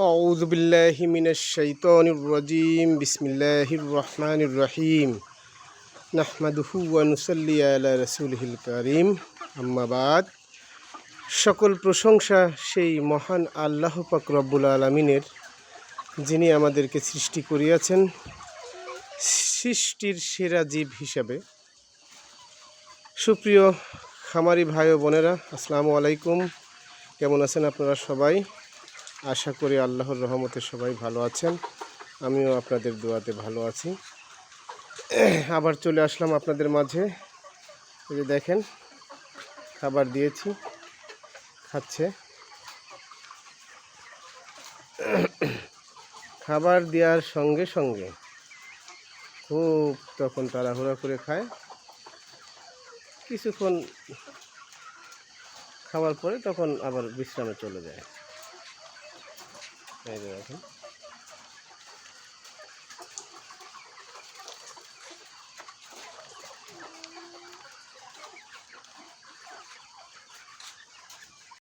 أعوذ بالله من الشيطان الرجيم بسم الله الرحمن الرحيم نحمده ونصلي على رسوله الكريم أما بعد সকল প্রশংসা সেই মহান আল্লাহ পাক রব্বুল আলামিনের, যিনি আমাদেরকে সৃষ্টি করিয়াছেন সৃষ্টির সেরা জীব হিসাবে। সুপ্রিয় খামারি ভাই ও বোনেরা, আসসালামু আলাইকুম। কেমন আছেন আপনারা সবাই? আশা করি আল্লাহর রহমতে সবাই ভালো আছেন। আমিও আপনাদের দোয়াতে ভালো আছি। আবার চলে আসলাম আপনাদের মাঝে। এই যে দেখেন, খাবার দিয়েছি, খাচ্ছে। খাবার দেওয়ার সঙ্গে সঙ্গে খুব তখন তাড়াহুড়া করে খায়। কিছুক্ষণ খাওয়ার পরে তখন আবার বিশ্রামে চলে যায়। এই যে দেখেন।